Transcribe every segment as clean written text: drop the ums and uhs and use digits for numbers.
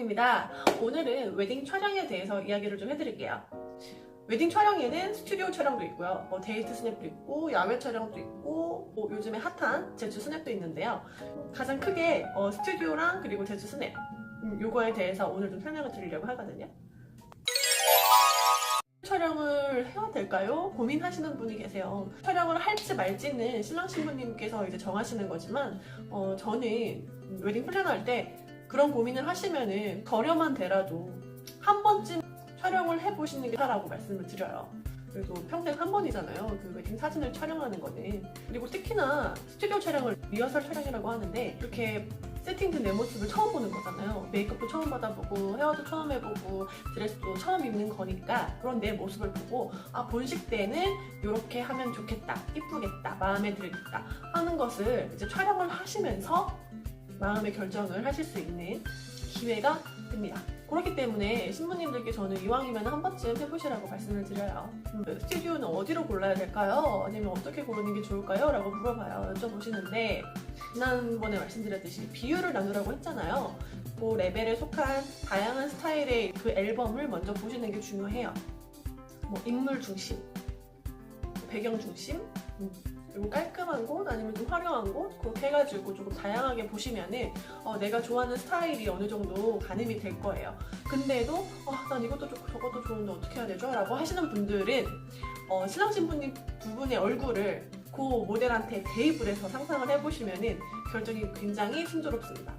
신부입니다. 오늘은 웨딩 촬영에 대해서 이야기를 좀 해드릴게요. 웨딩 촬영에는 스튜디오 촬영도 있고요. 데이트 스냅도 있고 야외 촬영도 있고 요즘에 핫한 제주 스냅도 있는데요. 가장 크게 스튜디오랑 그리고 제주 스냅 요거에 대해서 오늘 좀 설명을 드리려고 하거든요. 촬영을 해야 될까요? 고민하시는 분이 계세요. 촬영을 할지 말지는 신랑 신부님께서 이제 정하시는 거지만 저는 웨딩 플래너할 때 그런 고민을 하시면은 저렴한 데라도 한 번쯤 촬영을 해보시는 게 좋다라고 말씀을 드려요. 그래도 평생 한 번이잖아요. 그 웨딩 사진을 촬영하는 거는. 그리고 특히나 스튜디오 촬영을 리허설 촬영이라고 하는데 이렇게 세팅된 내 모습을 처음 보는 거잖아요. 메이크업도 처음 받아보고 헤어도 처음 해보고 드레스도 처음 입는 거니까 그런 내 모습을 보고 본식 때는 이렇게 하면 좋겠다, 이쁘겠다, 마음에 들겠다 하는 것을 이제 촬영을 하시면서 마음의 결정을 하실 수 있는 기회가 됩니다. 그렇기 때문에 신부님들께 저는 이왕이면 한 번쯤 해보시라고 말씀을 드려요. 스튜디오는 어디로 골라야 될까요? 아니면 어떻게 고르는 게 좋을까요? 라고 물어봐요. 여쭤보시는데 지난번에 말씀드렸듯이 비율을 나누라고 했잖아요. 그 레벨에 속한 다양한 스타일의 그 앨범을 먼저 보시는 게 중요해요. 인물 중심, 배경 중심, 그리고 깔끔한 곳 아니면 좀 화려한 곳 그렇게 해가지고 조금 다양하게 보시면은 내가 좋아하는 스타일이 어느 정도 가늠이 될 거예요. 근데도 난 이것도 좋고 저것도 좋은데 어떻게 해야 되죠? 라고 하시는 분들은 신랑 신부님 두 분의 얼굴을 그 모델한테 대입을 해서 상상을 해보시면은 결정이 굉장히 순조롭습니다.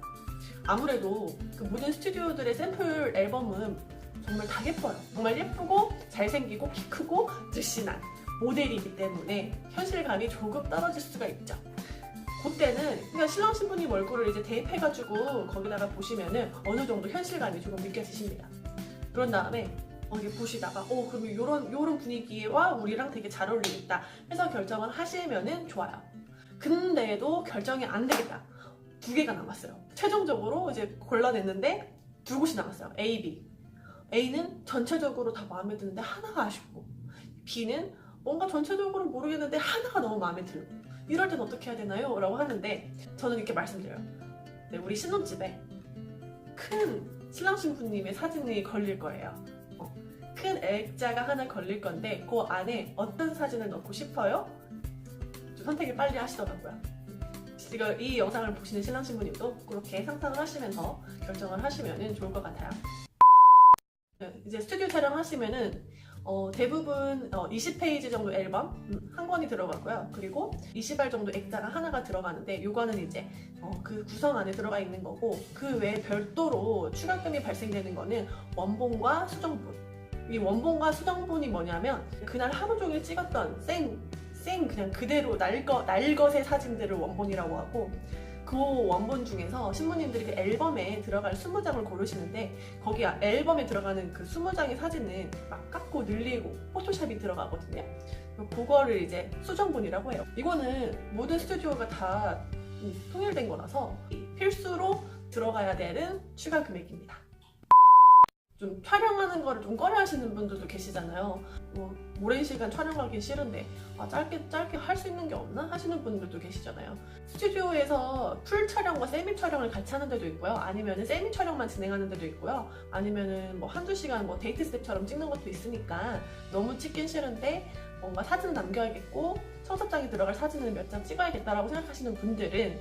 아무래도 그 모든 스튜디오들의 샘플 앨범은 정말 다 예뻐요. 정말 예쁘고 잘생기고 키 크고 늘씬한 모델이기 때문에 현실감이 조금 떨어질 수가 있죠. 그때는 그냥 신랑 신부님 얼굴을 이제 대입해가지고 거기다가 보시면은 어느 정도 현실감이 조금 느껴지십니다. 그런 다음에 이게 보시다가 그럼 요런 분위기와 우리랑 되게 잘 어울리겠다 해서 결정을 하시면은 좋아요. 근데도 결정이 안 되겠다. 두 개가 남았어요. 최종적으로 이제 골라냈는데 두 곳이 남았어요. A, B. A는 전체적으로 다 마음에 드는데 하나가 아쉽고 B는 뭔가 전체적으로 모르겠는데 하나가 너무 마음에 들고 이럴 땐 어떻게 해야 되나요? 라고 하는데 저는 이렇게 말씀드려요. 네, 우리 신혼집에 큰 신랑 신부님의 사진이 걸릴 거예요. 큰 액자가 하나 걸릴 건데 그 안에 어떤 사진을 넣고 싶어요? 좀 선택을 빨리 하시더라고요. 지금 이 영상을 보시는 신랑 신부님도 그렇게 상상을 하시면서 결정을 하시면 좋을 것 같아요. 이제 스튜디오 촬영하시면은 대부분 20페이지 정도 앨범 한 권이 들어가고요. 그리고 20알 정도 액자가 하나가 들어가는데 이거는 이제 그 구성 안에 들어가 있는 거고 그 외에 별도로 추가금이 발생되는 거는 원본과 수정본. 이 원본과 수정본이 뭐냐면 그날 하루 종일 찍었던 생 그냥 그대로 날것의 사진들을 원본이라고 하고 그 원본 중에서 신부님들이 그 앨범에 들어갈 20장을 고르시는데 거기 앨범에 들어가는 그 20장의 사진은 막 깎고 늘리고 포토샵이 들어가거든요. 그거를 이제 수정본이라고 해요. 이거는 모든 스튜디오가 다 통일된 거라서 필수로 들어가야 되는 추가 금액입니다. 좀 촬영하는 거를 좀 꺼려 하시는 분들도 계시잖아요. 오랜 시간 촬영하기 싫은데 짧게 할 수 있는 게 없나? 하시는 분들도 계시잖아요. 스튜디오에서 풀 촬영과 세미 촬영을 같이 하는 데도 있고요. 아니면 세미 촬영만 진행하는 데도 있고요. 아니면은 한두 시간 데이트 스텝처럼 찍는 것도 있으니까 너무 찍긴 싫은데 뭔가 사진 남겨야겠고 청첩장에 들어갈 사진을 몇 장 찍어야겠다라고 생각하시는 분들은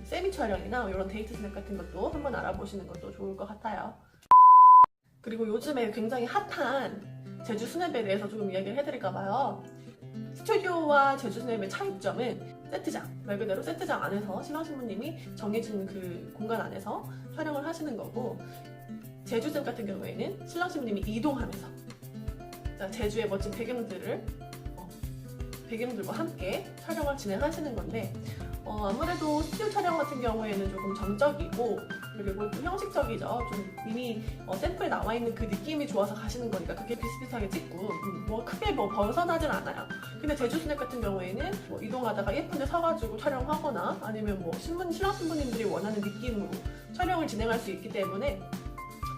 세미 촬영이나 이런 데이트 스냅 같은 것도 한번 알아보시는 것도 좋을 것 같아요. 그리고 요즘에 굉장히 핫한 제주 스냅에 대해서 조금 이야기를 해드릴까봐요. 스튜디오와 제주 스냅의 차이점은 세트장, 말 그대로 세트장 안에서 신랑 신부님이 정해진 그 공간 안에서 촬영을 하시는 거고 제주 스냅 같은 경우에는 신랑 신부님이 이동하면서 제주의 멋진 배경들과 함께 촬영을 진행하시는 건데 아무래도 스튜디오 촬영 같은 경우에는 조금 정적이고 그리고 좀 형식적이죠. 좀 이미 샘플에 나와 있는 그 느낌이 좋아서 가시는 거니까 그게 비슷비슷하게 찍고 크게 벗어나진 않아요. 근데 제주 스냅 같은 경우에는 이동하다가 예쁜 데 서가지고 촬영하거나 아니면 신랑 신부님들이 원하는 느낌으로 촬영을 진행할 수 있기 때문에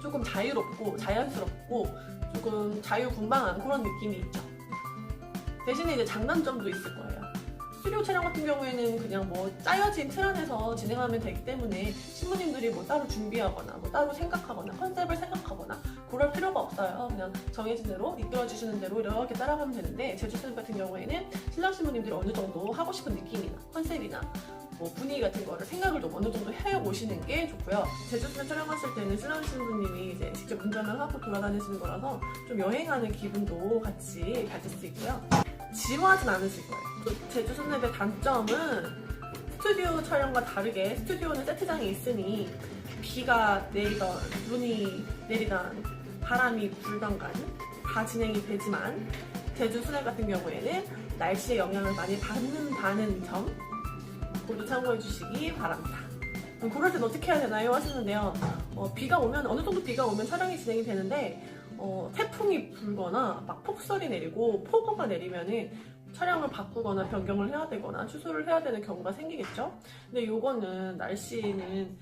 조금 자유롭고 자연스럽고 조금 자유분방한 그런 느낌이 있죠. 대신에 이제 장단점도 있을 거예요. 스튜디오 촬영 같은 경우에는 그냥 뭐 짜여진 틀 안에서 진행하면 되기 때문에 신부님들이 뭐 따로 준비하거나 뭐 따로 생각하거나 컨셉을 생각하거나 그럴 필요가 없어요. 그냥 정해진 대로 이끌어주시는 대로 이렇게 따라가면 되는데, 제주스냅 같은 경우에는 신랑 신부님들이 어느 정도 하고 싶은 느낌이나 컨셉이나 뭐 분위기 같은 거를 생각을 좀 어느 정도 해 오시는 게 좋고요. 제주스냅 촬영하실 때는 신랑 신부님이 이제 직접 운전을 하고 돌아다니시는 거라서 좀 여행하는 기분도 같이 가질 수 있고요. 지루하진 않으실 거예요. 또 제주스냅의 단점은 스튜디오 촬영과 다르게 스튜디오는 세트장이 있으니 비가 내리던 눈이 내리던 바람이 불던 간 다 진행이 되지만, 제주스냅 같은 경우에는 날씨의 영향을 많이 받는다는 점 모두 참고해 주시기 바랍니다. 그럴 땐 어떻게 해야 되나요? 하시는데요. 비가 오면, 어느 정도 비가 오면 촬영이 진행이 되는데 태풍이 불거나 막 폭설이 내리고 폭우가 내리면은 촬영을 바꾸거나 변경을 해야 되거나 취소를 해야 되는 경우가 생기겠죠. 근데 요거는 날씨는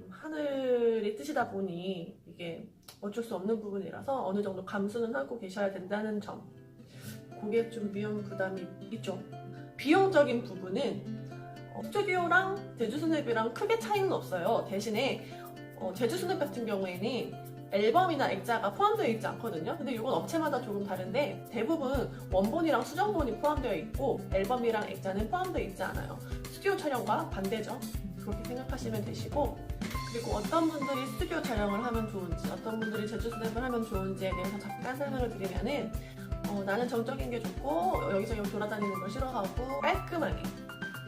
하늘의 뜻이다 보니 이게 어쩔 수 없는 부분이라서 어느 정도 감수는 하고 계셔야 된다는 점, 그게 좀 위험 부담이 있죠. 비용적인 부분은 스튜디오랑 제주스냅이랑 크게 차이는 없어요. 대신에 제주스냅 같은 경우에는 앨범이나 액자가 포함되어 있지 않거든요. 근데 이건 업체마다 조금 다른데, 대부분 원본이랑 수정본이 포함되어 있고 앨범이랑 액자는 포함되어 있지 않아요. 스튜디오 촬영과 반대죠. 그렇게 생각하시면 되시고, 그리고 어떤 분들이 스튜디오 촬영을 하면 좋은지, 어떤 분들이 제주스냅을 하면 좋은지에 대해서 잠깐 설명을 드리면은, 나는 정적인 게 좋고 여기저기 돌아다니는 걸 싫어하고 깔끔하게,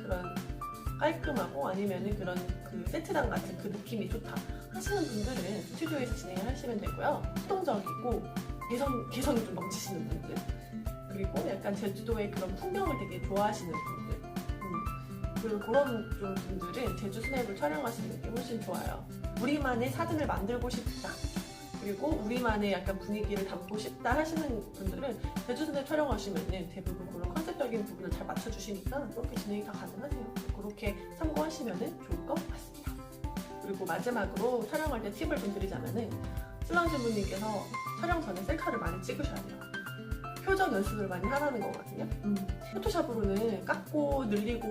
그런 깔끔하고 아니면은 그런 그 세트장 같은 그 느낌이 좋다 하시는 분들은 스튜디오에서 진행을 하시면 되고요. 활동적이고 개성이 좀 넘치시는 분들, 그리고 약간 제주도의 그런 풍경을 되게 좋아하시는 분들, 그리고 그런 좀 분들은 제주스냅을 촬영하시는 게 훨씬 좋아요. 우리만의 사진을 만들고 싶다, 그리고 우리만의 약간 분위기를 담고 싶다 하시는 분들은 제주스냅 촬영하시면은 대부분 그런 컨셉적인 부분을 잘 맞춰주시니까 그렇게 진행이 다 가능하세요. 그렇게 참고하시면은 좋을 것 같습니다. 그리고 마지막으로 촬영할 때 팁을 좀 드리자면은, 신랑 신부님께서 촬영 전에 셀카를 많이 찍으셔야 돼요. 표정 연습을 많이 하라는 거거든요. 포토샵으로는 깎고 늘리고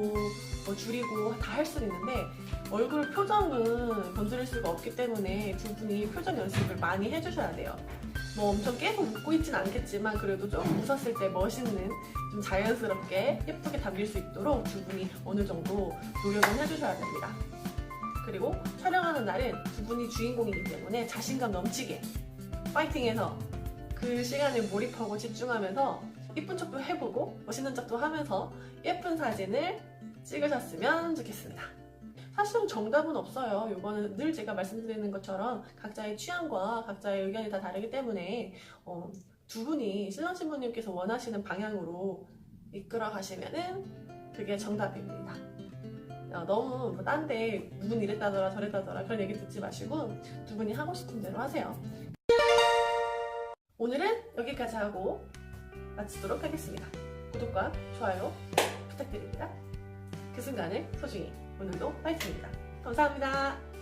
뭐 줄이고 다 할 수 있는데 얼굴 표정은 건드릴 수가 없기 때문에 두 분이 표정 연습을 많이 해주셔야 돼요. 뭐 엄청 계속 웃고 있진 않겠지만 그래도 좀 웃었을 때 멋있는, 좀 자연스럽게 예쁘게 담길 수 있도록 두 분이 어느 정도 노력을 해주셔야 됩니다. 그리고 촬영하는 날은 두 분이 주인공이기 때문에 자신감 넘치게 파이팅해서 그 시간에 몰입하고 집중하면서 예쁜 척도 해보고 멋있는 척도 하면서 예쁜 사진을 찍으셨으면 좋겠습니다. 사실은 정답은 없어요. 이거는 늘 제가 말씀드리는 것처럼 각자의 취향과 각자의 의견이 다 다르기 때문에 두 분이 신랑 신부님께서 원하시는 방향으로 이끌어 가시면은 그게 정답입니다. 너무 딴 데 누군 이랬다더라 저랬다더라 그런 얘기 듣지 마시고 두 분이 하고 싶은 대로 하세요. 오늘은 여기까지 하고 마치도록 하겠습니다. 구독과 좋아요 부탁드립니다. 그 순간을 소중히, 오늘도 파이팅입니다. 감사합니다.